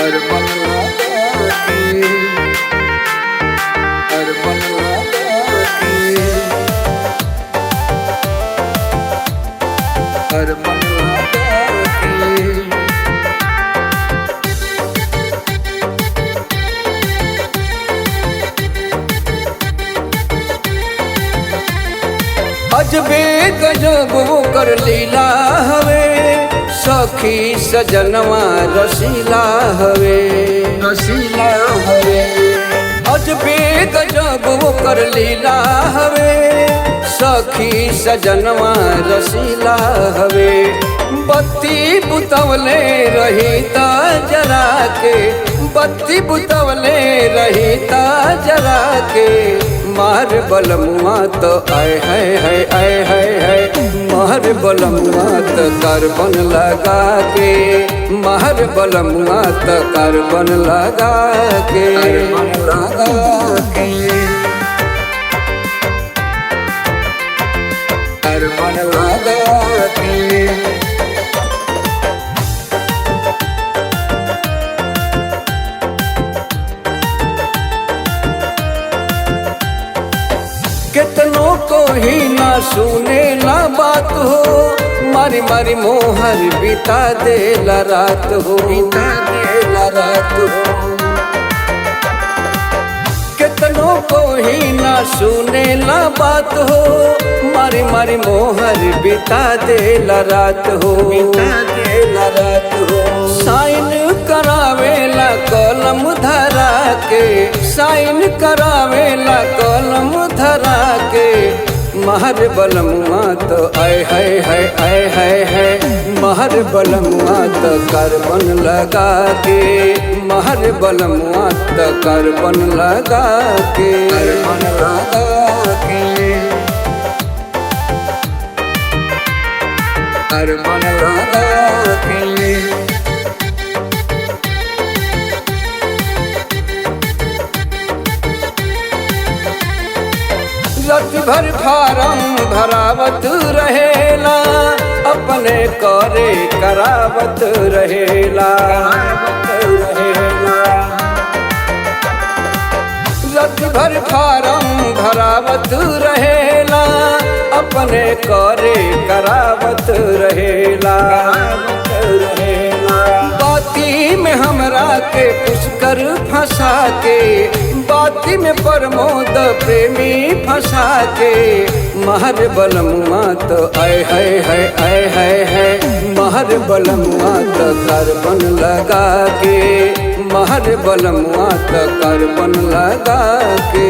अरमान लगा के, अरमान लगा के, अरमान लगा के। अजबे गजब कर लीला हवे, सखी सजनवा रसीला हवे, रसीला हवे। अजबे गजब कर लीला हवे, सखी सजनवा रसीला हवे। बत्ती बुतवले रही ता जरा के, बत्ती बुतवले रही ता जरा के। मार बलमुआ तो आए है आए है मार बलमुआ तो कार्बन लगा के, मार बलमुआ तो कार्बन लगा के, लगा के, कार्बन लगा के। कितनों को ही ना सुने ना बात हो, मारी मारी मोहर बिता दे ला रात हो, बिता दे ला रात हो। कितनों को ही ना सुने ना बात हो, मारी मारी मोहर बिता दे ला रात हो, बिता दे ला रात हो। साइन करावेला कलम धरा के, साइन करावेला कलम धरा के। महर बलमुआ तो आए है महर बलमुआ तो कार्बन लगा के, महर बलमुआ तो कार्बन लगा के, कार्बन लगा के, कार्बन लगा के। रात भर फारम भरावत रहेला, अपने करे करावत रहेला, रात भर फारम भरावत रहेला, अपने करे करावत रहेला। बाती में हमरा के पुष्कर फंसा के, बाती में प्रमोद प्रेमी फंसा के। महर बलमुआ तो आए है महर बलमुआ तो कार्बन लगा के, महर बलमुआ तो कार्बन लगा के।